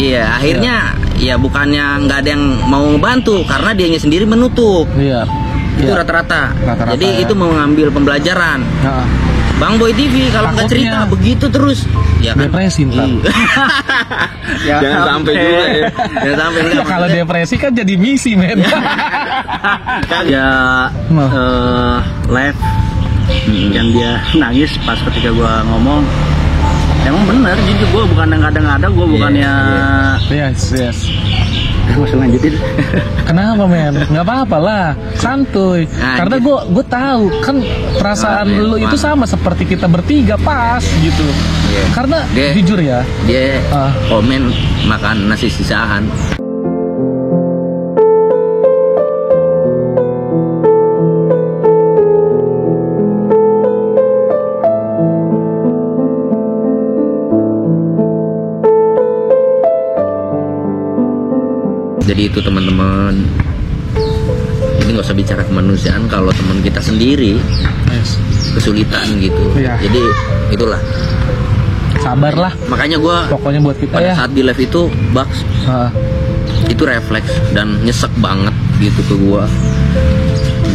Iya, akhirnya ya bukannya nggak ada yang mau membantu karena dianya sendiri menutup. Iya. Itu rata-rata. Jadi ya. itu mau ngambil pembelajaran. Bang Boy TV kalau nggak cerita begitu terus, ya kan? Depresi ntar. Jangan sampai juga ya. Jangan sampai enggak. Kalau depresi kan jadi misi, men. Ya live yang dia nangis pas ketika gua ngomong. Emang bener, jujur gue bukan yang ngada-ngada, gue bukannya. Yes. Langsung lanjutin. Kenapa, men? Nggak apa-apa lah, santuy. Karena gue tahu kan perasaan lu itu sama seperti kita bertiga pas gitu. Karena jujur ya, dia komen makan nasi sisaan. Jadi itu teman-teman, ini nggak usah bicara kemanusiaan kalau teman kita sendiri kesulitan gitu. Jadi itulah, sabarlah. Makanya gue pokoknya buat kita pada saat di live itu Bugs itu refleks dan nyesek banget gitu ke gue.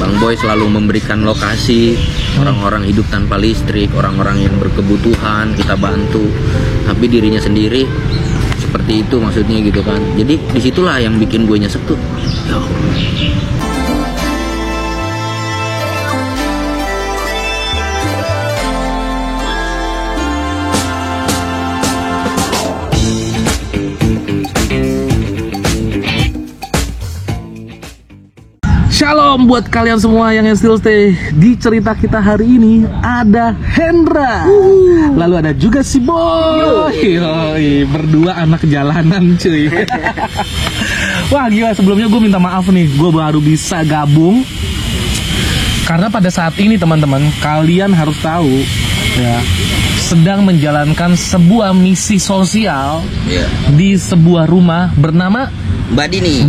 Bang Boy selalu memberikan lokasi orang-orang hidup tanpa listrik, orang-orang yang berkebutuhan kita bantu, tapi dirinya sendiri seperti itu maksudnya gitu kan. Jadi disitulah yang bikin gue nyesek tuh, ya Allah. Shalom buat kalian semua yang still stay. Di cerita kita hari ini ada Hendra, lalu ada juga si Boy. Berdua anak jalanan cuy. Wah gila, sebelumnya gue minta maaf nih, gue baru bisa gabung karena pada saat ini teman-teman, kalian harus tahu ya, sedang menjalankan sebuah misi sosial di sebuah rumah bernama Mbak Dini.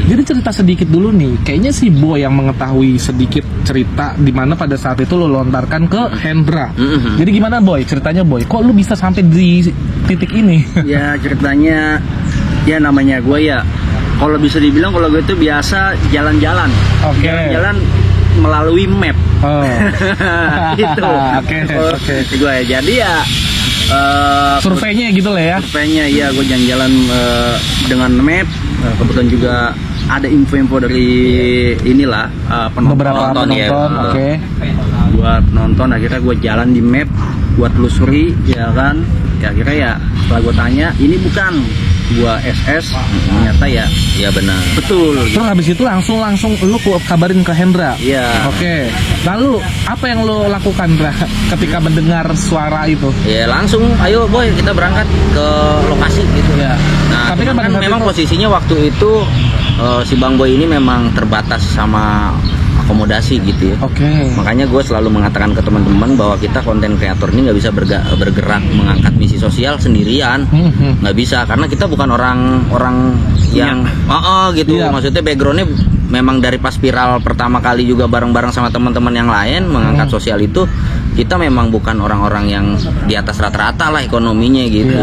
Jadi cerita sedikit dulu nih. Kayaknya si Boy yang mengetahui sedikit cerita di mana pada saat itu lo lontarkan ke Hendra. Jadi gimana Boy? Ceritanya Boy, kok lu bisa sampai di titik ini? Ya ceritanya, ya namanya gue ya, kalau bisa dibilang kalau gue itu biasa jalan-jalan. Jalan-jalan melalui map. Itu. Gue ya. Jadi ya surveinya gitu lah ya. Surveinya ya, gue jalan-jalan dengan map. Kebetulan juga ada info-info dari inilah beberapa penonton. Buat nonton, akhirnya gue jalan di map, buat telusuri ya kan. Ya akhirnya ya setelah gue tanya, ini bukan gua SS, ternyata ya benar. Betul. Terus habis itu langsung lu kabarin ke Hendra. Iya. Oke. Lalu apa yang lu lakukan ketika mendengar suara itu? Ya langsung, ayo Boy kita berangkat ke lokasi gitu ya. Nah, tapi kan memang posisinya waktu itu si Bang Boy ini memang terbatas sama akomodasi gitu ya. Makanya gue selalu mengatakan ke teman-teman bahwa kita konten kreator ini nggak bisa bergerak mengangkat misi sosial sendirian, nggak bisa, karena kita bukan orang yang gitu. Maksudnya backgroundnya memang dari pas viral pertama kali juga bareng-bareng sama teman-teman yang lain mengangkat sosial itu, kita memang bukan orang-orang yang di atas rata-rata lah ekonominya gitu.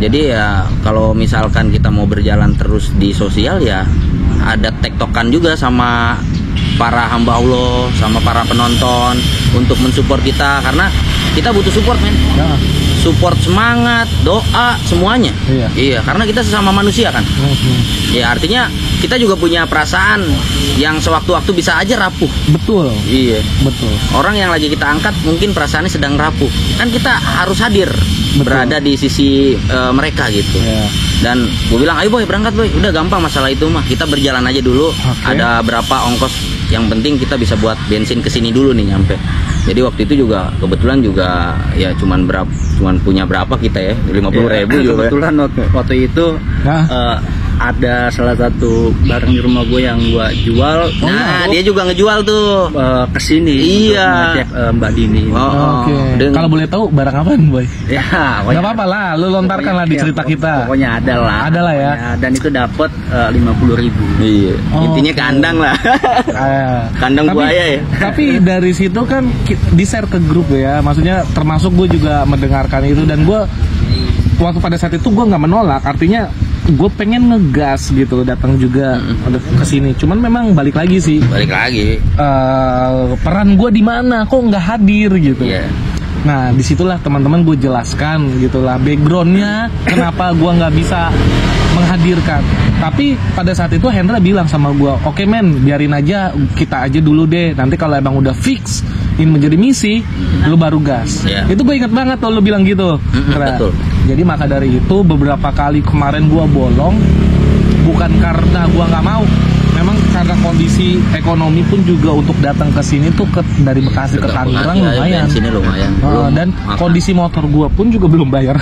Jadi ya kalau misalkan kita mau berjalan terus di sosial ya ada tektokan juga sama para hamba Allah, sama para penonton untuk mensupport kita, karena kita butuh support men. Support, semangat, doa, semuanya. Iya, karena kita sesama manusia kan. Ya artinya kita juga punya perasaan yang sewaktu-waktu bisa aja rapuh. Betul. Iya, betul. Orang yang lagi kita angkat mungkin perasaannya sedang rapuh. Kan kita harus hadir, berada di sisi mereka gitu. Dan gue bilang, ayo Boy berangkat Boy. Udah gampang masalah itu mah. Kita berjalan aja dulu. Ada berapa ongkos? Yang penting kita bisa buat bensin kesini dulu nih nyampe. Jadi waktu itu juga kebetulan juga ya cuman punya berapa kita ya, 50.000 juga. Kebetulan waktu itu ada salah satu barang di rumah gue yang gue jual. Dia juga ngejual tuh kesini. Iya. Ngajak Mbak Dini. Kalau boleh tahu barang apa nih Boy? Ya, nggak apa-apa lah, lu lontarkan lah di cerita kita. Pokoknya ada lah ya. Dan itu dapat 50.000. Iya. Intinya kandang lah. Kandang buaya ya. Tapi dari situ kan di share ke grup ya, maksudnya termasuk gue juga mendengarkan itu, dan gue waktu pada saat itu gue nggak menolak, artinya gue pengen ngegas gitu, datang juga ke sini. Cuman memang balik lagi sih. Peran gue di mana? Kok nggak hadir gitu? Yeah. Nah disitulah teman-teman gue jelaskan gitulah backgroundnya kenapa gue nggak bisa menghadirkan. Tapi pada saat itu Hendra bilang sama gue, oke men, biarin aja, kita aja dulu deh. Nanti kalau emang udah fix ini menjadi misi, lu baru gas. Yeah. Itu gue ingat banget tuh lu bilang gitu. Betul. Jadi maka dari itu beberapa kali kemarin gue bolong, bukan karena gue nggak mau, memang karena kondisi ekonomi pun juga untuk datang ke sini tuh dari Bekasi ke Tangerang lumayan. Dan kondisi motor gue pun juga belum bayar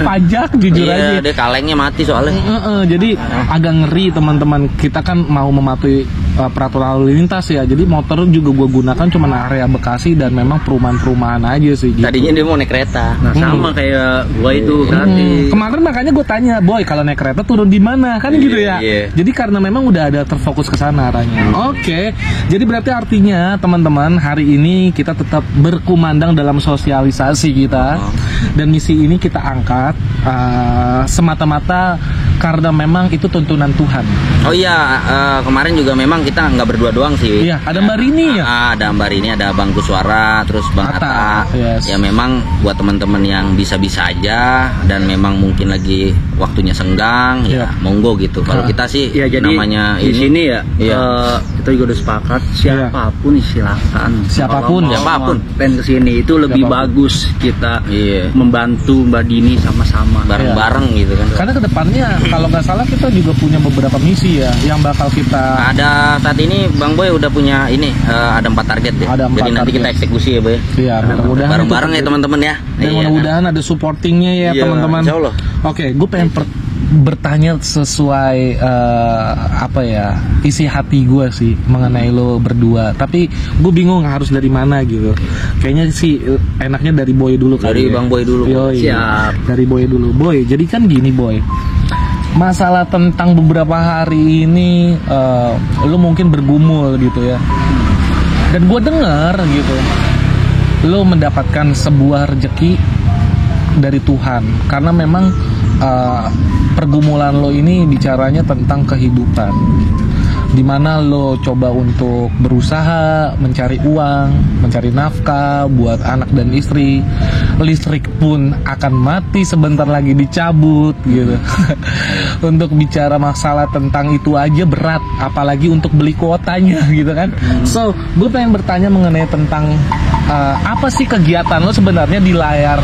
pajak, jujur aja. Dia kalengnya mati soalnya. Jadi agak ngeri teman-teman. Kita kan mau mematuhi peraturan lalu lintas ya. Jadi motor juga gue gunakan cuma area Bekasi dan memang perumahan-perumahan aja sih. Gitu. Tadinya dia mau naik kereta. Nah sama kayak gue itu berarti. Kemarin makanya gue tanya, boy kalau naik kereta turun di mana kan gitu ya. Jadi karena memang udah ada terfokus ke sana arahnya. Oke. Jadi berarti artinya teman-teman hari ini kita tetap berkumandang dalam sosialisasi kita dan misi ini kita angkat semata-mata karena memang itu tuntunan Tuhan. Oh iya, kemarin juga memang kita nggak berdua doang sih. Iya, ada Mbak Rini ya. Ada Mbak Rini, ada Bang Kuswara, terus Bang Atta. Yes. Ya memang buat teman-teman yang bisa-bisa aja dan memang mungkin lagi waktunya senggang, ya monggo gitu. Kalau kita sih ya, jadi namanya di ini, sini ya, kita juga udah sepakat siapapun silakan. Siapapun pengen kesini itu lebih bagus kita membantu Mbak Dini sama-sama bareng-bareng gitu kan. Karena kedepannya kalau nggak salah kita juga punya beberapa misi ya yang bakal kita. Ada saat ini Bang Boy udah punya ini ada 4 target ya. Jadi nanti kita eksekusi ya Boy. Iya, mudah-mudahan bareng-bareng ya teman-teman ya. Dan mudah-mudahan ada supportingnya ya teman-teman. Insya Allah. Oke, gue pengen bertanya sesuai apa ya isi hati gue sih mengenai lo berdua. Tapi gue bingung harus dari mana gitu. Kayaknya sih enaknya dari Boy dulu kali. Dari Bang Boy dulu. Siap. Dari Boy dulu. Boy, jadi kan gini Boy. Masalah tentang beberapa hari ini lo mungkin bergumul gitu ya. Dan gue dengar gitu, lo mendapatkan sebuah rezeki dari Tuhan karena memang pergumulan lo ini bicaranya tentang kehidupan, dimana lo coba untuk berusaha mencari uang, mencari nafkah buat anak dan istri. Listrik pun akan mati sebentar lagi dicabut gitu. Untuk bicara masalah tentang itu aja berat, apalagi untuk beli kuotanya gitu kan. So gue pengen bertanya mengenai tentang apa sih kegiatan lo sebenarnya di layar,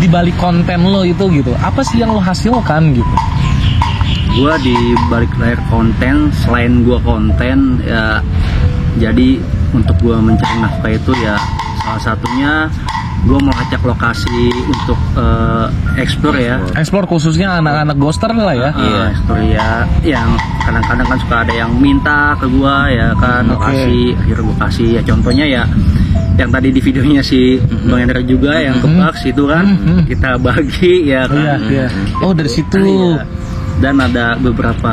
di balik konten lo itu gitu. Apa sih yang lo hasilkan gitu? Gua di balik layar konten, selain gua konten ya, jadi untuk gua mencari nafkah itu ya salah satunya gua mau acak lokasi untuk explore ya. Explore khususnya anak-anak ghoster lah ya. Explore ya, yang kadang-kadang kan suka ada yang minta ke gua ya kan lokasi, akhirnya gua kasih ya. Contohnya ya yang tadi di videonya si Bang Hendra juga yang ke Bucks itu kan kita bagi ya kan. Oh dari situ. Dan ada beberapa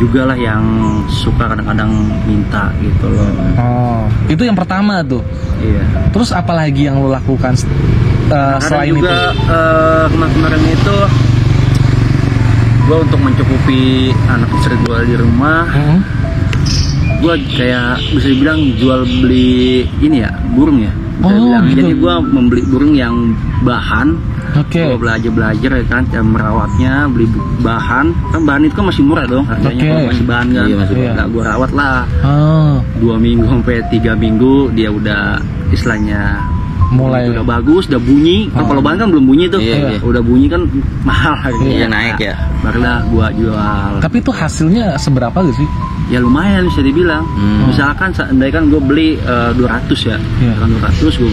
juga lah yang suka kadang-kadang minta gitu loh. Oh, itu yang pertama tuh. Iya. Terus apa lagi yang lo lakukan selain juga, itu? Kemarin itu gue untuk mencukupi anak istri gue di rumah, gue kayak bisa dibilang jual beli ini ya, burung ya. Gitu. Jadi gue membeli burung yang bahan. Gue belajar ya kan, merawatnya, beli bahan. Kan bahan itu kan masih murah dong harganya, masih bahan kan. Nggak gue rawat lah. 2 minggu sampai 3 minggu dia udah istilahnya mulai udah bagus, udah bunyi. Kalau bahan kan belum bunyi tuh. Udah bunyi kan mahal harganya. Naik ya. Barulah gue jual. Tapi itu hasilnya seberapa gak sih? Ya lumayan bisa dibilang. Misalkan seandainya kan gue beli 200 ya. Kan 200 gue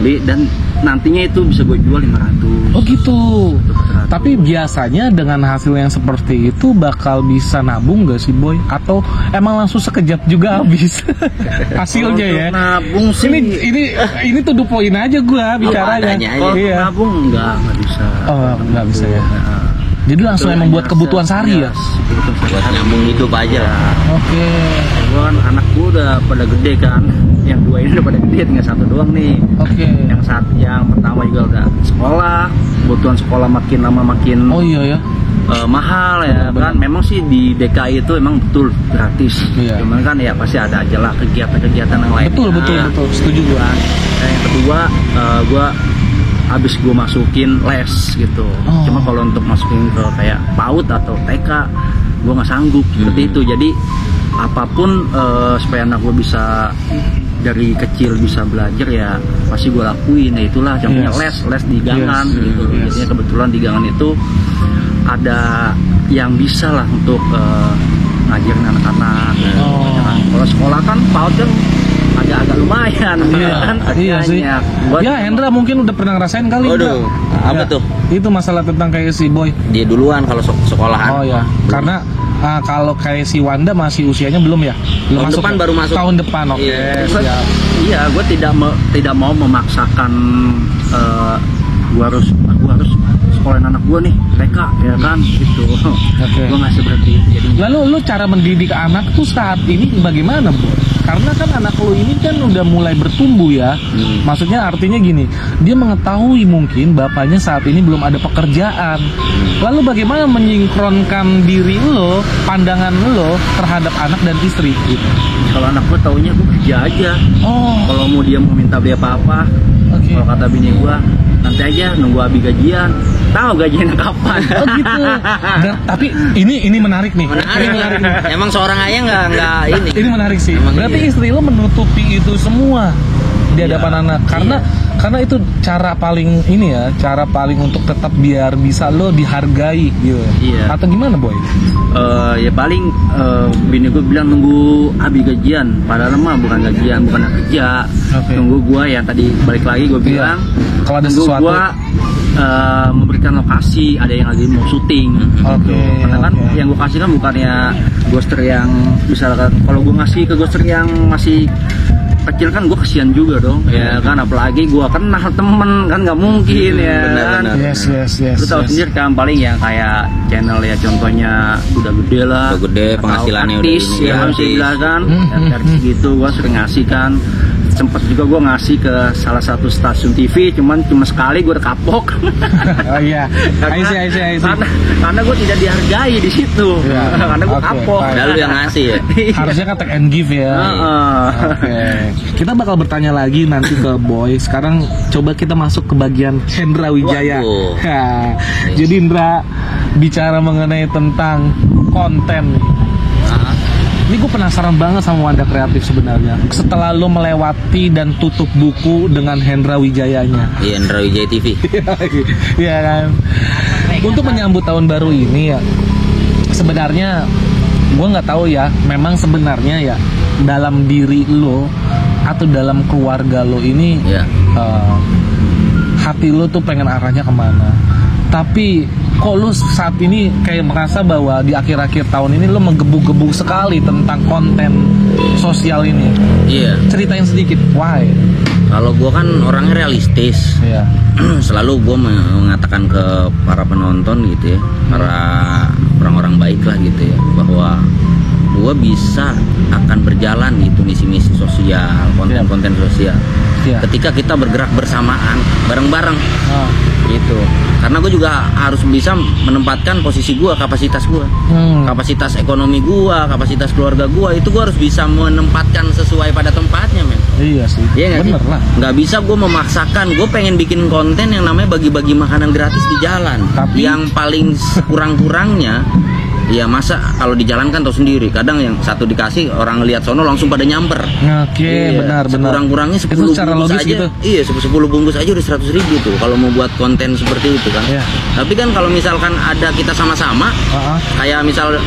beli dan nantinya itu bisa gue jual 500. Oh gitu. Tapi biasanya dengan hasil yang seperti itu bakal bisa nabung gak sih Boy? Atau emang langsung sekejap juga habis hasilnya ya? Nabung sih. Ini tuh poin aja gue bicaranya. Kalau nabung enggak bisa. Oh enggak bisa ya. Jadi langsung emang buat kebutuhan sehari ya? Buat nyambung hidup aja. Oke. Gue kan anak gue udah pada gede kan, yang dua ini udah pada gede, tinggal satu doang nih. Oke. Yang pertama juga udah sekolah, kebutuhan sekolah makin lama makin mahal ya kan. Memang sih di DKI itu emang betul gratis. Cuman kan ya pasti ada aja lah kegiatan-kegiatan yang lain. Betul, setuju gue. Dan yang kedua, gue habis gue masukin les gitu. Cuma kalau untuk masukin ke kayak PAUD atau TK, gue nggak sanggup seperti itu. Jadi apapun supaya anak gue bisa dari kecil bisa belajar ya pasti gue lakuin. Ya itulah contohnya les di gangan gitu. Jadinya kebetulan di gangan itu ada yang bisa lah untuk ngajarin anak-anak. Kalau sekolah kan PAUD kan agak lumayan kan. Iya sih. Ya Hendra mungkin udah pernah ngerasain kali. Waduh, apa tuh? Itu masalah tentang kayak si Boy. Dia duluan kalau sekolahan. Oh ya, karena kalau kayak si Wanda masih usianya belum ya? Belum tahun masuk depan ya? baru masuk. Tahun depan, oke. Iya, gue tidak mau memaksakan gue harus sekolahin anak gue nih TK ya kan gitu. Gue nggak seperti itu. Jadi lalu lu cara mendidik anak tuh saat ini bagaimana, Bro? Karena kan anak lu ini kan udah mulai bertumbuh ya. Maksudnya artinya gini, dia mengetahui mungkin bapaknya saat ini belum ada pekerjaan. Lalu bagaimana menyinkronkan diri lo, pandangan lo terhadap anak dan istri gitu? Kalau anak gue taunya gue kerja aja. Kalau mau dia mau minta beli apa-apa, kalau kata bini gue nanti aja nunggu habis gajian. Tahu gajian kapan? Oh gitu. Tapi ini menarik nih. Menarik. Emang seorang ayah nggak ini. Ini menarik sih. Emang berarti istri lo menutupi itu semua di hadapan anak karena itu cara paling cara paling untuk tetap biar bisa lo dihargai gitu. Atau gimana, Boy? Ya paling bini gue bilang nunggu habis gajian, padahal mah bukan gajian, bukan kerja. Tunggu gue yang tadi balik lagi gue bilang kalau ada tunggu sesuatu gue memberikan lokasi, ada yang lagi mau syuting. Karena kan yang gue kasih kan bukannya ghoster yang bisa, kalau gue ngasih ke ghoster yang masih kecil kan gue kesian juga dong ya kan, apalagi gue kenal temen kan nggak mungkin ya kan. Yes. Lu tahu sendiri kan, paling yang kayak channel ya contohnya udah gede lah, udah gede penghasilannya artis, udah ini ya harus dibilang kan. Dari segitu gue sering ngasih kan. Sempet juga gue ngasih ke salah satu stasiun TV, cuma sekali gue udah kapok. Oh iya, I see. Karena gue tidak dihargai di situ, karena gue kapok. Lalu yang ngasih ya. Harusnya kan take and give ya. Kita bakal bertanya lagi nanti ke Boy. Sekarang coba kita masuk ke bagian Hendra Wijaya. Jadi Indra bicara mengenai tentang konten. Ini gue penasaran banget sama Wanda Kreatif sebenarnya. Setelah lo melewati dan tutup buku dengan Hendra Wijayanya. Iya, Hendra Wijaya TV. Iya kan. Untuk menyambut tahun baru ini ya, sebenarnya gue nggak tahu ya. Memang sebenarnya ya dalam diri lo atau dalam keluarga lo ini, hati lo tuh pengen arahnya kemana. Tapi kok lu saat ini kayak merasa bahwa di akhir-akhir tahun ini lu menggebu-gebu sekali tentang konten sosial ini. Ceritain sedikit, why? Kalau gue kan orangnya realistis. Selalu gue mengatakan ke para penonton gitu ya, para orang-orang baik lah gitu ya, bahwa gue bisa akan berjalan gitu misi-misi sosial, konten-konten sosial. Ketika kita bergerak bersamaan, bareng-bareng gitu. Karena gue juga harus bisa menempatkan posisi gue, kapasitas gue, kapasitas ekonomi gue, kapasitas keluarga gue, itu gue harus bisa menempatkan sesuai pada tempatnya, men. Iya sih. Iya bener lah. Nggak bisa gue memaksakan. Gue pengen bikin konten yang namanya bagi-bagi makanan gratis di jalan. Tapi yang paling kurang-kurangnya, ya masa kalau di jalan kan tau sendiri, kadang yang satu dikasih orang ngelihat sono langsung pada nyamper. Benar. Kurang-kurangnya 10 bungkus aja. Gitu. Iya, 10 bungkus aja udah 100.000 tuh kalau mau buat konten seperti itu kan. Tapi kan kalau misalkan ada kita sama-sama, kayak misal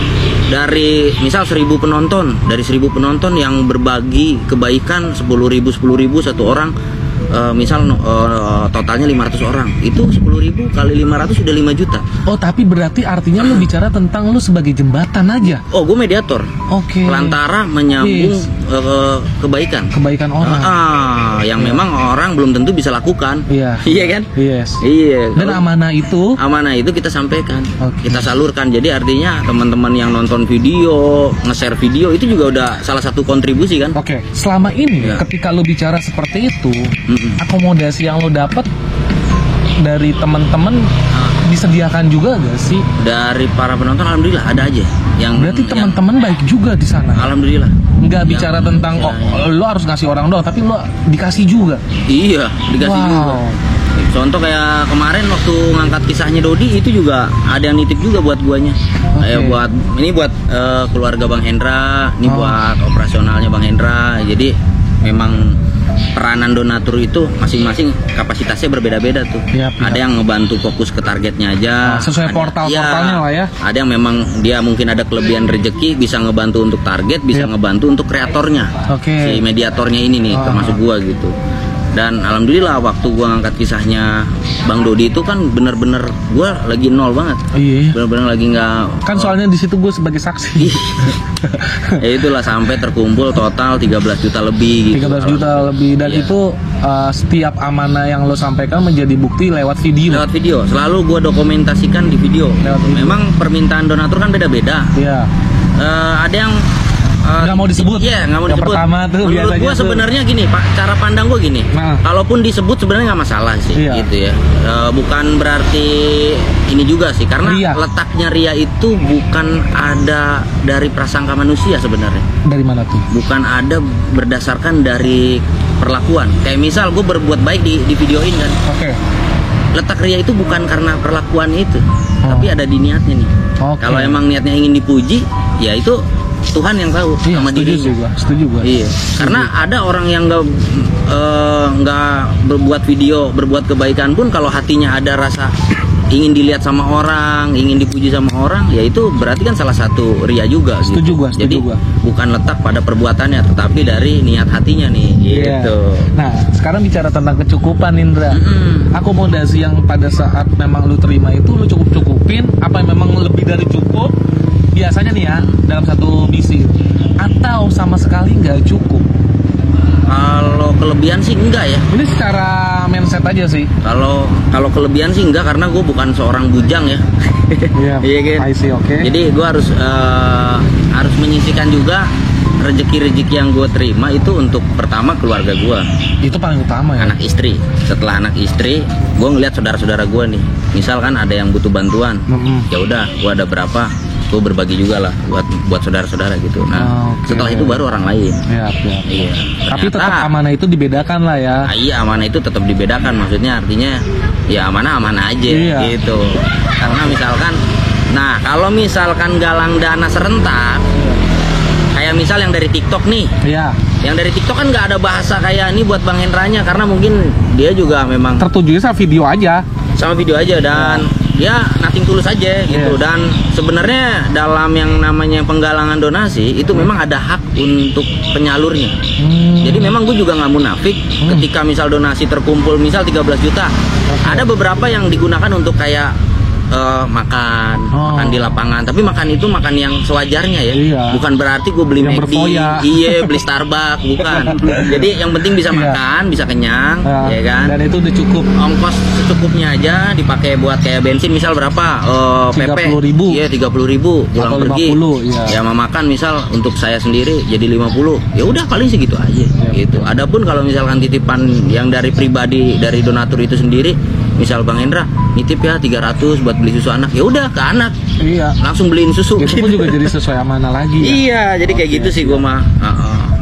dari 1.000 penonton, dari 1.000 penonton yang berbagi kebaikan 10.000 satu orang. Totalnya 500 orang, itu 10.000 kali 500 sudah 5 juta. Oh, tapi berarti artinya lu bicara tentang lu sebagai jembatan aja. Oh, gue mediator. Pelantara menyambung kebaikan. Kebaikan orang. Yang memang orang belum tentu bisa lakukan. Iya. Iya kan? Yes. Iya. Dan amanah itu kita sampaikan, okay, kita salurkan. Jadi artinya teman-teman yang nonton video, nge-share video itu juga udah salah satu kontribusi kan? Oke. Selama ini ketika lo bicara seperti itu, akomodasi yang lo dapat dari teman-teman disediakan juga gak sih? Dari para penonton alhamdulillah ada aja. Berarti teman-teman baik juga di sana. Alhamdulillah. Nggak bicara tentang lo harus ngasih orang doang, tapi lo dikasih juga. Iya, dikasih juga. Contoh kayak kemarin waktu ngangkat kisahnya Dodi itu juga ada yang nitip juga buat guanya. Buat keluarga Bang Hendra, ini buat operasionalnya Bang Hendra. Jadi memang peranan donatur itu masing-masing kapasitasnya berbeda-beda tuh. Ada yang ngebantu fokus ke targetnya aja. Sesuai portalnya lah ya. Ada yang memang dia mungkin ada kelebihan rezeki bisa ngebantu untuk target, bisa ngebantu untuk kreatornya. Si mediatornya ini nih termasuk gua gitu. Dan alhamdulillah waktu gua ngangkat kisahnya Bang Dodi itu kan bener-bener gua lagi nol banget. Iya. Bener-bener lagi nggak. Kan soalnya di situ gue sebagai saksi. Ya itulah sampai terkumpul total 13 juta lebih gitu. 13 juta lebih dan itu setiap amanah yang lo sampaikan menjadi bukti lewat video. Lewat video, selalu gua dokumentasikan di video. Memang permintaan donatur kan beda-beda. Iya. Ada yang nggak mau disebut. Iya, nggak mau yang disebut. Pertama tuh menurut gua sebenarnya gini, Pak, cara pandang gua gini. Kalaupun disebut sebenarnya nggak masalah sih, gitu ya. Bukan berarti ini juga sih, karena letaknya ria itu bukan ada dari prasangka manusia sebenarnya. Dari mana tuh? Bukan ada berdasarkan dari perlakuan. Kayak misal gua berbuat baik di videoin kan. Letak ria itu bukan karena perlakuan itu, tapi ada di niatnya nih. Kalau emang niatnya ingin dipuji, ya itu Tuhan yang tahu sama dirinya. Setuju gua. Iya. Karena ada orang yang nggak berbuat video, berbuat kebaikan pun kalau hatinya ada rasa ingin dilihat sama orang, ingin dipuji sama orang, ya itu berarti kan salah satu ria juga. Setuju gua. Jadi bukan letak pada perbuatannya, tetapi dari niat hatinya nih. Gitu. Nah, sekarang bicara tentang kecukupan, Indra. Akomodasi yang pada saat memang lu terima itu lu cukup-cukupin, apa yang memang lebih dari cukup? Biasanya nih ya dalam satu misi, atau sama sekali nggak cukup? Kalau kelebihan sih enggak ya. Ini secara mindset aja sih. Kalau kelebihan sih enggak, karena gue bukan seorang bujang ya. Iya kan. Jadi gue harus menyisihkan juga rezeki yang gue terima itu untuk pertama keluarga gue. Itu paling utama ya. Anak istri. Setelah anak istri, gue ngeliat saudara-saudara gue nih. Misalkan ada yang butuh bantuan, ya udah, gue ada berapa, gue berbagi juga lah buat saudara-saudara gitu. Nah, setelah itu baru orang lain. Iya. Tapi tetap amanah itu dibedakan lah ya. Iya, amanah itu tetap dibedakan. Maksudnya artinya ya amanah aja gitu. Karena misalkan, kalau misalkan galang dana serentak, kayak misal yang dari TikTok nih. Yang dari TikTok kan nggak ada bahasa kayak ini buat Bang Hendranya, karena mungkin dia juga memang tertujunya sama video aja. Dan ya nothing tulus aja gitu. Dan sebenarnya dalam yang namanya penggalangan donasi itu memang ada hak untuk penyalurnya. Jadi memang gue juga nggak munafik ketika misal donasi terkumpul misal 13 juta, ada beberapa yang digunakan untuk kayak makan di lapangan, tapi makan itu makan yang sewajarnya ya. Bukan berarti gue beli McD, beli Starbucks, bukan. Jadi yang penting bisa makan, bisa kenyang, ya kan. Dan itu udah cukup. Ongkos secukupnya aja dipakai buat kayak bensin misal berapa? PP 30.000. Iya, 30.000 pulang pergi. Ya mau makan misal untuk saya sendiri jadi 50. Ya udah paling segitu aja gitu. Adapun kalau misalkan titipan yang dari pribadi dari donatur itu sendiri, misal Bang Hendra nitip ya 300 buat beli susu anak, ya udah ke anak, langsung beliin susu. Itu pun juga jadi sesuai amanah lagi. Iya, jadi kayak gitu sih gue mah.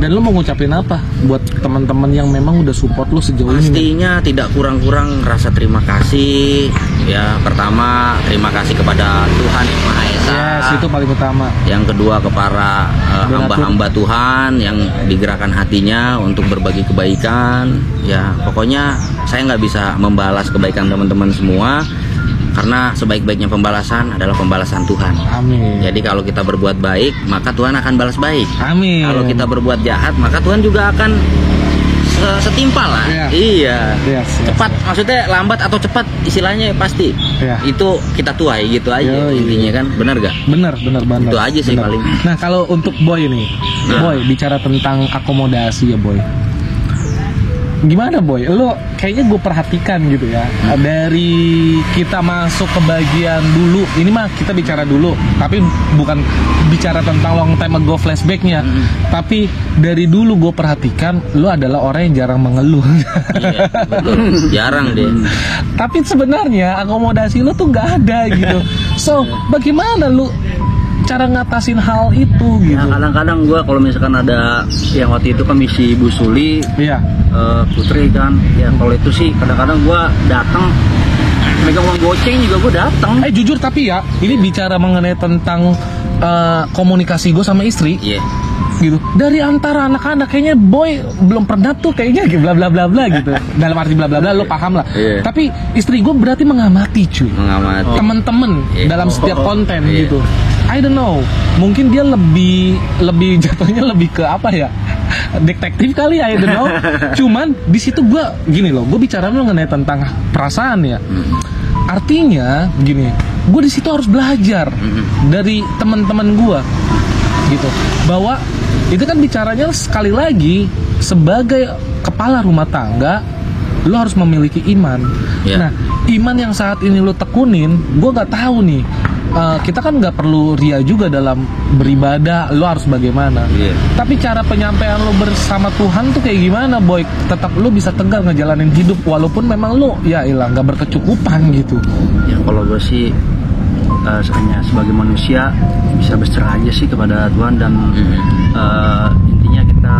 Dan lo mau ngucapin apa buat teman-teman yang memang udah support lo sejauh ini? Pastinya tidak kurang-kurang rasa terima kasih. Ya, pertama terima kasih kepada Tuhan Yang Maha Esa. Itu paling utama. Yang kedua kepada hamba-hamba Tuhan yang digerakkan hatinya untuk berbagi kebaikan. Ya, pokoknya saya nggak bisa membalas kebaikan teman-teman semua, karena sebaik-baiknya pembalasan adalah pembalasan Tuhan. Amin. Jadi kalau kita berbuat baik, maka Tuhan akan balas baik. Amin. Kalau kita berbuat jahat, maka Tuhan juga akan setimpal lah. Iya. Cepat, maksudnya lambat atau cepat istilahnya pasti. Itu kita tuai gitu aja intinya kan, benar gak? Benar. Itu aja sih paling. Nah kalau untuk Boy nih, Boy bicara tentang akomodasi ya Boy. Gimana Boy? Lo kayaknya gue perhatikan gitu ya. Dari kita masuk ke bagian dulu, ini mah kita bicara dulu, tapi bukan bicara tentang long time ago flashbacknya. Tapi dari dulu gue perhatikan lo adalah orang yang jarang mengeluh. Iya, betul. Jarang deh. Tapi sebenarnya akomodasi lo tuh nggak ada gitu. So bagaimana lo cara ngatasin hal itu gitu? Nah, kadang-kadang gue kalau misalkan ada yang waktu itu kan misi Bu Suli, Putri kan, ya kalau itu sih kadang-kadang gue datang megang uang goceng juga gue datang. Jujur tapi ya ini bicara mengenai tentang komunikasi gue sama istri. Gitu. Dari antara anak-anak kayaknya Boy belum pernah tuh kayaknya bla bla bla bla gitu. Dalam arti bla bla bla lo paham lah. Tapi istri gue berarti mengamati cuy. Mengamati temen-temen dalam setiap konten gitu. I don't know. Mungkin dia lebih jatuhnya lebih ke apa ya? Detektif kali, I don't know. Cuman di situ gue gini loh, gue bicara mengenai tentang perasaan ya. Artinya gini, gue di situ harus belajar dari teman-teman gue gitu, bahwa itu kan bicaranya sekali lagi sebagai kepala rumah tangga lo harus memiliki iman. Nah iman yang saat ini lo tekunin, gue nggak tahu nih, kita kan nggak perlu ria juga dalam beribadah, lo harus bagaimana. Tapi cara penyampaian lo bersama Tuhan tuh kayak gimana Boy, tetap lo bisa tegar ngejalanin hidup walaupun memang lo ya ilah nggak berkecukupan gitu. Ya kalau gue sih hanya sebagai manusia bisa berserah aja sih kepada Tuhan dan intinya kita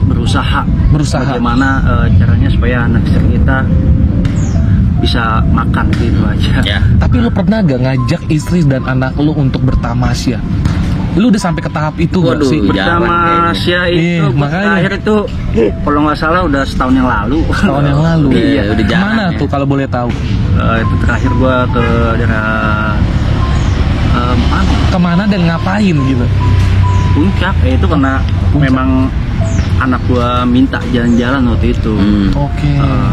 berusaha bagaimana caranya supaya anak istri kita bisa makan gitu aja. Tapi lu pernah gak ngajak istri dan anak lu untuk bertamasya? Lu udah sampai ke tahap itu gak sih? Bertamasya itu terakhir itu kalau nggak salah udah setahun yang lalu. Udah Kemana tuh kalau boleh tahu? Itu terakhir gua ke daerah kemana dan ngapain gitu? Puncak. Itu karena memang anak gua minta jalan-jalan waktu itu.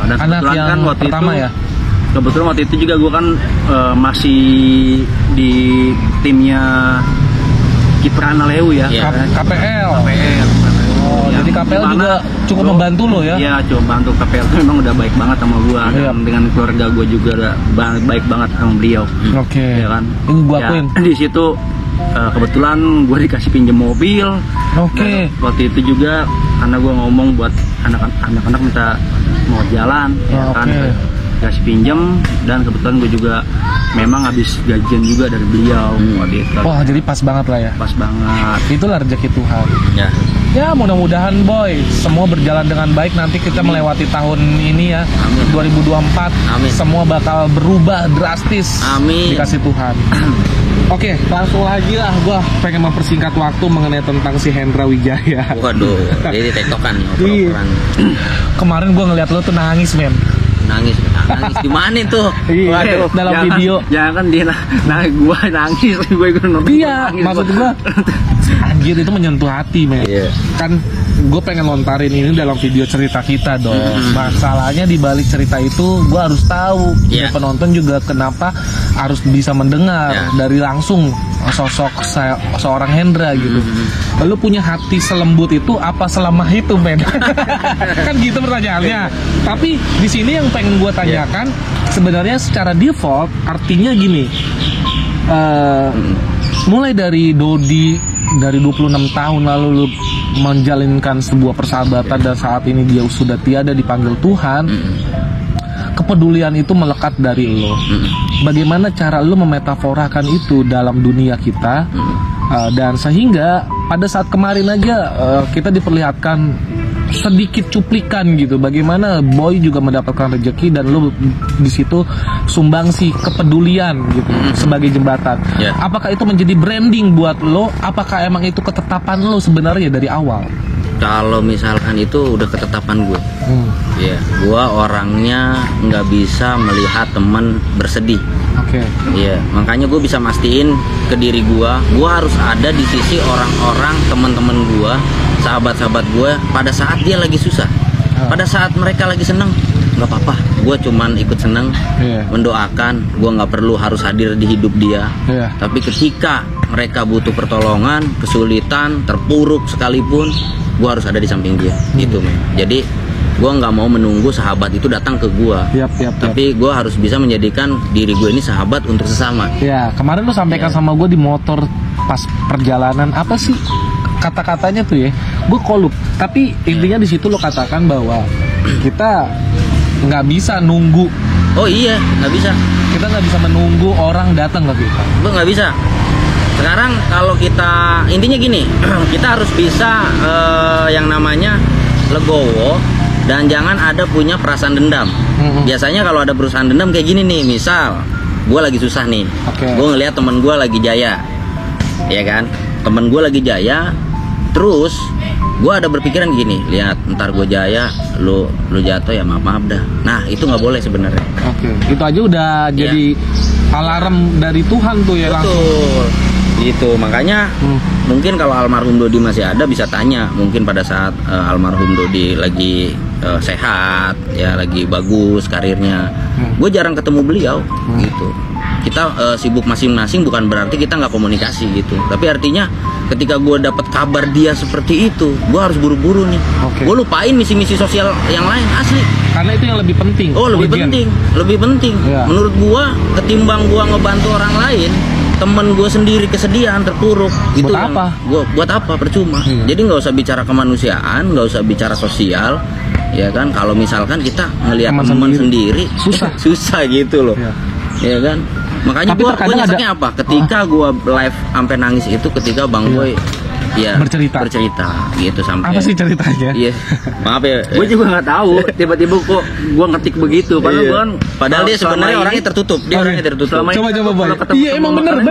Dan anak yang kan waktu pertama itu, ya? Kebetulan waktu itu juga gua kan masih di timnya Kiper Analeu ya. KPL. Jadi KPL juga cukup membantu lo ya? Iya, cukup membantu. KPL itu memang udah baik banget sama gua. Dan dengan keluarga gua juga udah baik banget sama beliau. Ya kan? Ini gua akuin. Di situ kebetulan gua dikasih pinjam mobil. Waktu itu juga karena gua ngomong buat anak-anak minta mau jalan, ya kan? Dikasih pinjam dan kebetulan gue juga memang habis gajian juga dari beliau waktu itu. Wah, jadi pas banget lah ya. Pas banget. Itulah rezeki Tuhan. Ya mudah-mudahan Boy semua berjalan dengan baik, nanti kita melewati tahun ini ya. 2024. Semua bakal berubah drastis. Dikasih Tuhan. Oke, langsung lagi lah. Gue pengen mempersingkat waktu mengenai tentang si Hendra Wijaya. Waduh, jadi tektokan. Kemarin gue ngeliat lo tuh nangis men. Nangis di mana tuh? Waduh, dalam video. Jangan dia gue nangis, gue nonton. Iya, maksud gue anjir itu menyentuh hati men. Kan gue pengen lontarin ini dalam video cerita kita dong. Masalahnya di balik cerita itu gue harus tahu penonton juga kenapa harus bisa mendengar dari langsung sosok seorang Hendra gitu. Lu punya hati selembut itu apa selama itu men? Kan gitu pertanyaannya. Tapi di sini yang pengen gue tanyakan sebenarnya secara default artinya gini. Mulai dari Dodi dari 26 tahun lalu lu menjalinkan sebuah persahabatan dan saat ini dia sudah tiada dipanggil Tuhan. Kepedulian itu melekat dari lo. Bagaimana cara lo memetaforakan itu dalam dunia kita, dan sehingga pada saat kemarin aja kita diperlihatkan sedikit cuplikan gitu. Bagaimana Boy juga mendapatkan rezeki dan lo di situ sumbangsi kepedulian gitu sebagai jembatan. Apakah itu menjadi branding buat lo? Apakah emang itu ketetapan lo sebenarnya dari awal? Kalau misalkan itu udah ketetapan gue, gue orangnya nggak bisa melihat teman bersedih. Makanya gue bisa mastiin ke diri gue harus ada di sisi orang-orang teman-teman gue, sahabat-sahabat gue pada saat dia lagi susah. Pada saat mereka lagi seneng, nggak apa-apa, gue cuman ikut seneng, mendoakan, gue nggak perlu harus hadir di hidup dia. Tapi ketika mereka butuh pertolongan, kesulitan, terpuruk sekalipun, gue harus ada di samping dia, gitu men. Jadi gue nggak mau menunggu sahabat itu datang ke gue, tapi gue harus bisa menjadikan diri gue ini sahabat untuk sesama. Ya, kemarin lu sampaikan sama gue di motor pas perjalanan, apa sih kata-katanya tuh ya? Gue kolup, tapi intinya di situ lo katakan bahwa kita nggak bisa nunggu. Oh iya, nggak bisa. Kita nggak bisa menunggu orang datang ke kita. Gue nggak bisa. Sekarang kalau kita, intinya gini, kita harus bisa yang namanya legowo. Dan jangan ada punya perasaan dendam. Biasanya kalau ada perasaan dendam kayak gini nih, misal gue lagi susah nih, gue ngelihat temen gue lagi jaya, ya kan? Temen gue lagi jaya, terus gue ada berpikiran gini, lihat ntar gue jaya, lu jatuh ya maaf dah. Nah itu nggak boleh sebenarnya. Itu aja udah jadi alarm dari Tuhan tuh ya. Betul. Langsung. Gitu, makanya mungkin kalau almarhum Dodi masih ada bisa tanya, mungkin pada saat almarhum Dodi lagi sehat, ya lagi bagus karirnya, gue jarang ketemu beliau, gitu. Kita sibuk masing-masing, bukan berarti kita nggak komunikasi gitu, tapi artinya ketika gue dapat kabar dia seperti itu, gue harus buru-buru nih, gue lupain misi-misi sosial yang lain, asli. Karena itu yang lebih penting. Oh lebih penting. Menurut gue, ketimbang gue ngebantu orang lain, temen gue sendiri kesedihan, terpuruk, itu buat apa? Buat apa? Percuma. Jadi nggak usah bicara kemanusiaan, nggak usah bicara sosial, ya kan? Kalau misalkan kita ngelihat teman sendiri susah gitu loh, ya kan? Makanya gue nyeseknya apa? Ketika gue live sampai nangis itu ketika Bang Boy bercerita gitu sampai. Apa sih ceritanya? Iya. Maaf ya. Gue juga nggak tahu. Tiba-tiba kok gue ngetik begitu. Padahal dia sebenarnya orangnya tertutup. Dia orangnya tertutup. Coba Boy. Iya emang bener.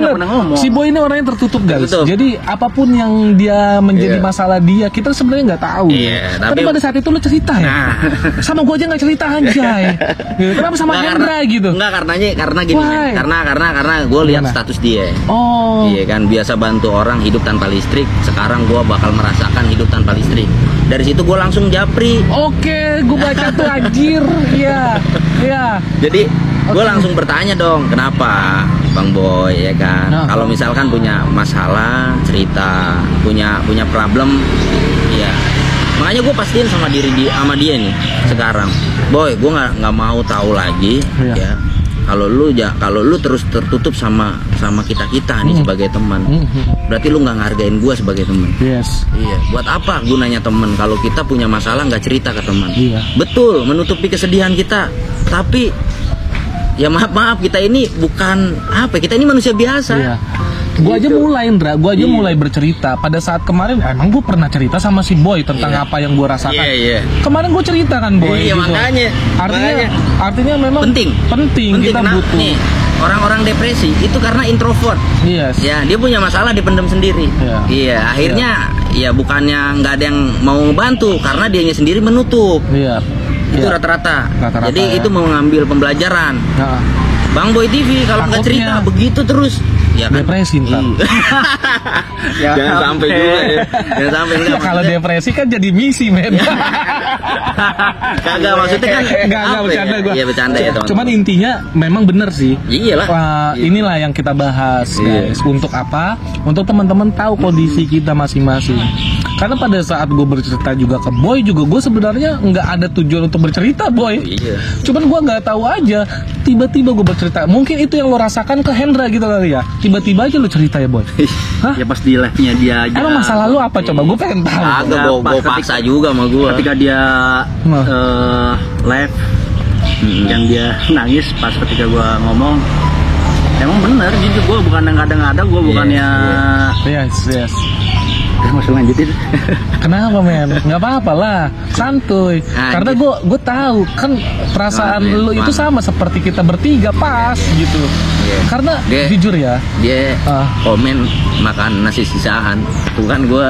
Si Boy ini orangnya tertutup guys. Jadi apapun yang dia menjadi masalah dia, kita sebenarnya nggak tahu. Tapi pada saat itu lo cerita ya. Sama gue aja nggak cerita anjay. Kenapa sama Hendra gitu? Enggak, karena gini. Karena gue lihat status dia. Iya kan, biasa bantu orang hidup tanpa listrik. Sekarang gue bakal merasakan hidup tanpa listrik. Dari situ gue langsung japri. Oke, gue baca tuh anjir. Iya. Jadi gue langsung bertanya dong, kenapa Bang Boy, ya kan? Kalau misalkan punya masalah, cerita, punya problem, ya. Makanya gue pastiin sama sama dia nih sekarang. Boy, gue nggak mau tahu lagi, ya. Kalau lu terus tertutup sama kita nih sebagai teman, berarti lu nggak ngargain gue sebagai teman. Iya. Buat apa gunanya teman kalau kita punya masalah nggak cerita ke teman? Betul, menutupi kesedihan kita. Tapi ya maaf kita ini bukan kita ini manusia biasa. Gue aja mulai Indra, mulai bercerita pada saat kemarin. Emang gue pernah cerita sama si Boy tentang apa yang gue rasakan. Kemarin gue cerita kan Boy. Iya, gitu. Artinya memang penting kita butuh. Nih, orang-orang depresi itu karena introvert. Ya, dia punya masalah dipendam sendiri. Akhirnya ya bukannya nggak ada yang mau membantu karena dianya sendiri menutup. Itu rata-rata. Jadi itu mengambil pembelajaran. Bang Boy TV kalau nggak cerita begitu terus. Ya kan? Depresi ntar. Jangan sampai juga ya. Jangan sampai enggak. Kalau depresi kan jadi misi men. Kagak, maksudnya kan enggak bercanda gua. Iya bercanda ya teman. Cuman intinya memang bener sih. Iyalah. Inilah yang kita bahas guys. Untuk apa? Untuk teman-teman tahu kondisi kita masing-masing. Karena pada saat gue bercerita juga ke Boy juga, gue sebenarnya nggak ada tujuan untuk bercerita Boy. Cuman gue nggak tahu aja. Tiba-tiba gue bercerita. Mungkin itu yang lo rasakan ke Hendra gitu kali ya. Tiba-tiba aja lo cerita ya Boy. Ya pas di live-nya dia aja. Emang masa lalu apa coba? Gue pengen tahu. Agak gue paksa juga sama gue. Ketika dia live, yang dia nangis pas ketika gue ngomong. Emang bener, jujur gue bukan yang ngada-ngada, gue bukannya. Yes. Masih lanjutin. Kenapa men? Nggak apa-apa lah, santuy. Karena gue tahu kan perasaan lu itu sama seperti kita bertiga pas gitu. Karena jujur ya, dia komen makan nasi sisaan, tuh kan gue.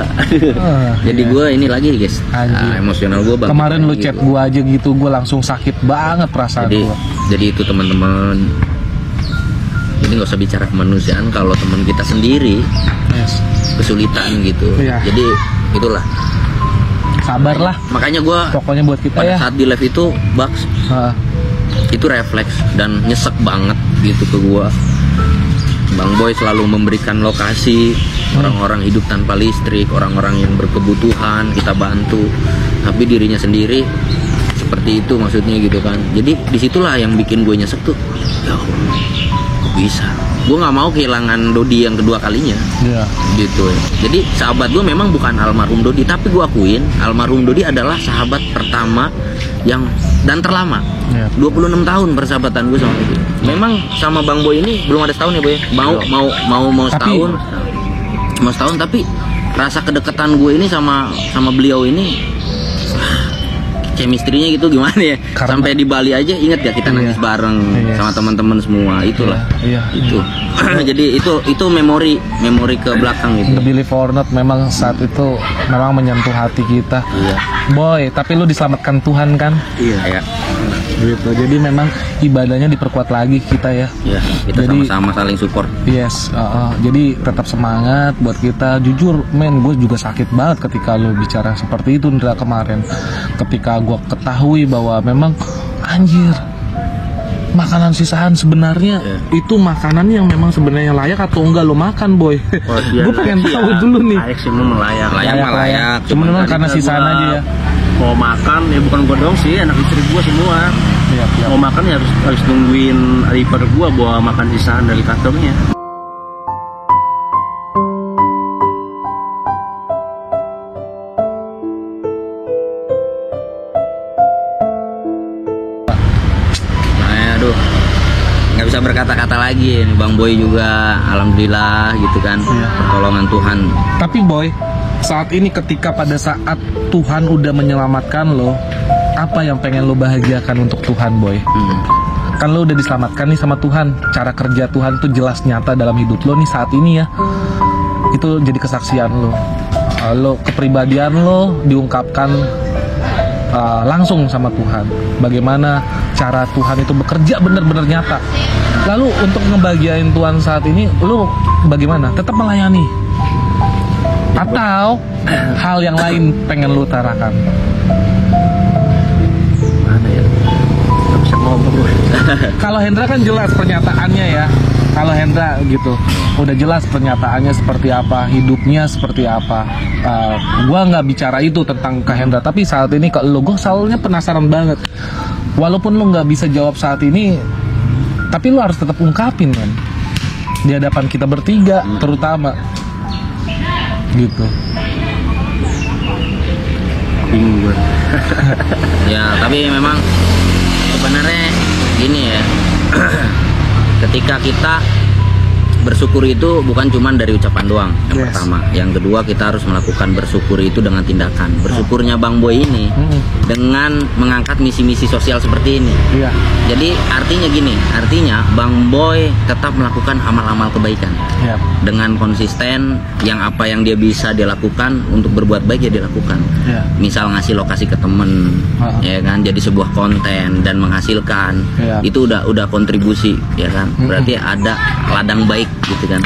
Jadi gue ini lagi guys, emosional gue banget. Kemarin lu chat gue aja gitu, gue langsung sakit banget perasaan gue. Jadi itu teman-teman. Ini nggak usah bicara kemanusiaan kalau teman kita sendiri kesulitan gitu. Jadi itulah sabar lah. Makanya gue pokoknya buat kita pada ya. saat di live itu Bugs itu refleks dan nyesek banget gitu ke gue. Bang Boy selalu memberikan lokasi orang-orang hidup tanpa listrik, orang-orang yang berkebutuhan kita bantu, tapi dirinya sendiri seperti itu maksudnya gitu kan. Jadi disitulah yang bikin gue nyesek tuh, ya Allah, kok bisa? Gue nggak mau kehilangan Dodi yang kedua kalinya, gitu ya. Jadi sahabat gue memang bukan almarhum Dodi, tapi gue akuin almarhum Dodi adalah sahabat pertama yang dan terlama. 26 tahun persahabatan gue sama dia. Memang sama Bang Boy ini belum ada setahun ya Boy. Mau setahun. Mau setahun, tapi rasa kedekatan gue ini sama beliau ini chemistry-nya gitu gimana ya? Karena sampai di Bali aja inget ya kita nangis bareng sama teman-teman semua, itulah. Itu. Jadi itu memori ke belakang gitu. The Believe or Not memang saat itu memang menyentuh hati kita. Boy, tapi lu diselamatkan Tuhan kan? Iya. Gitu. Jadi memang ibadahnya diperkuat lagi kita ya. Iya, kita sama-sama saling support. Yes, jadi tetap semangat buat kita. Jujur, men, gue juga sakit banget ketika lu bicara seperti itu Ndra kemarin. Ketika gue ketahui bahwa memang anjir, makanan sisaan sebenarnya itu makanan yang memang sebenarnya layak atau enggak lo makan, Boy. Gue pengen tahu dulu nih. Layak sih, memang layak. Cuma memang karena sisaan aja ya. Mau makan ya bukan gue dong sih, anak istri gue semua. Mau makan ya harus nungguin river gue bawa makan sisaan dari kantornya. Nggak bisa berkata-kata lagi nih. Bang Boy juga alhamdulillah gitu kan, pertolongan Tuhan. Tapi Boy, saat ini ketika pada saat Tuhan udah menyelamatkan lo, apa yang pengen lo bahagiakan untuk Tuhan, Boy? Kan lo udah diselamatkan nih sama Tuhan. Cara kerja Tuhan tuh jelas nyata dalam hidup lo nih saat ini ya. Itu jadi kesaksian lo kepribadian lo diungkapkan langsung sama Tuhan. Bagaimana cara Tuhan itu bekerja benar-benar nyata. Lalu untuk ngebahagiain Tuhan saat ini, lo bagaimana? Tetap melayani? Atau hal yang lain pengen lo utarakan? Mana ya? Gak bisa ngomong gue. Kalau Hendra kan jelas pernyataannya ya. Kalau Hendra gitu, udah jelas pernyataannya seperti apa, hidupnya seperti apa. Gua nggak bicara itu tentang ke Hendra, tapi saat ini ke lo, gue soalnya penasaran banget. Walaupun lo nggak bisa jawab saat ini, tapi lo harus tetap ungkapin kan, di hadapan kita bertiga, terutama. Gitu. Bingung gue. Ya, tapi memang sebenarnya gini ya. Ketika kita bersyukur itu bukan cuma dari ucapan doang. Yang pertama, yang kedua kita harus melakukan bersyukur itu dengan tindakan. Bersyukurnya Bang Boy ini dengan mengangkat misi-misi sosial seperti ini. Jadi artinya gini, artinya Bang Boy tetap melakukan amal-amal kebaikan dengan konsisten. Yang apa yang dia bisa dia lakukan untuk berbuat baik ya dia lakukan. Misal ngasih lokasi ke temen, ya kan, jadi sebuah konten dan menghasilkan. Itu udah kontribusi, ya kan. Berarti ada ladang baik gitu kan.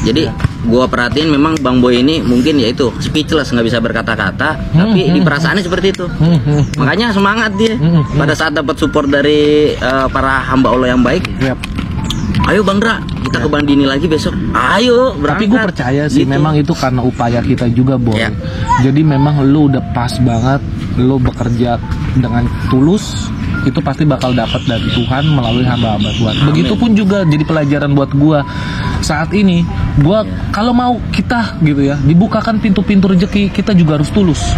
Jadi gua perhatiin memang Bang Boy ini mungkin ya itu speechless, nggak bisa berkata-kata, tapi di perasaannya seperti itu. Makanya semangat dia pada saat dapat support dari para hamba Allah yang baik. Ayo Bang Dra, kita ke Bandini lagi besok. Ayo berangkat. Tapi gue percaya sih gitu. Memang itu karena upaya kita juga, Boy. Jadi memang lu udah pas banget, lu bekerja dengan tulus, itu pasti bakal dapat dari Tuhan melalui hamba-hamba Tuhan. Begitupun juga jadi pelajaran buat gua. Saat ini gua kalau mau kita gitu ya, dibukakan pintu-pintu rezeki, kita juga harus tulus.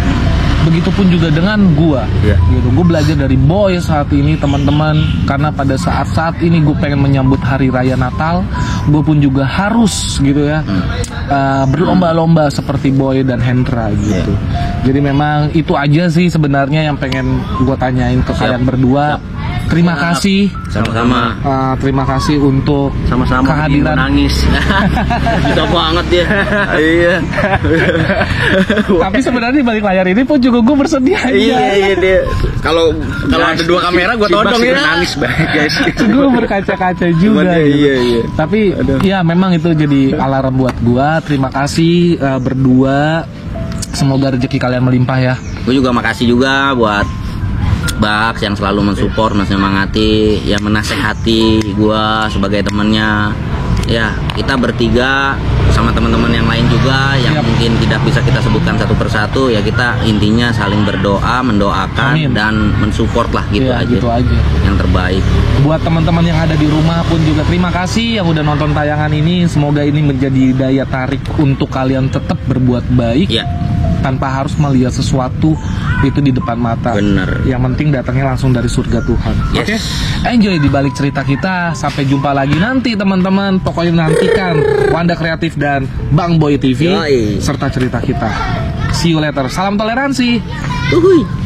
Begitupun juga dengan gua. Gitu. Gua belajar dari Boy saat ini, teman-teman, karena pada saat ini gua pengen menyambut hari raya Natal, gua pun juga harus gitu ya. Berlomba-lomba seperti Boy dan Hendra gitu. Jadi memang itu aja sih sebenarnya yang pengen gue tanyain ke kalian berdua. Terima kasih. Sama-sama. Terima kasih untuk sama-sama kehadiran. Nangis. Bisa banget dia. Iya. Tapi sebenarnya di balik layar ini pun juga gue bersedia. Iya dia. Kalau ada dua kamera gue todong ya. Nangis banget guys. Gue berkaca-kaca juga. Iya. Tapi ya memang itu jadi alarm buat gue. Terima kasih berdua. Semoga rezeki kalian melimpah ya. Gue juga makasih juga buat Baks yang selalu mensupport, menyemangati, ya menasehati gue sebagai temannya. Ya, kita bertiga sama teman-teman yang lain juga yang mungkin tidak bisa kita sebutkan satu persatu, ya kita intinya saling berdoa, mendoakan dan mensupport lah gitu, gitu aja. Yang terbaik. Buat teman-teman yang ada di rumah pun juga terima kasih yang udah nonton tayangan ini. Semoga ini menjadi daya tarik untuk kalian tetap berbuat baik. Tanpa harus melihat sesuatu itu di depan mata. Bener. Yang penting datangnya langsung dari surga Tuhan. Oke? Enjoy di balik cerita kita. Sampai jumpa lagi nanti teman-teman. Pokoknya nantikan Wanda Kreatif dan Bang Boy TV serta cerita kita. See you later. Salam toleransi. Uhuy.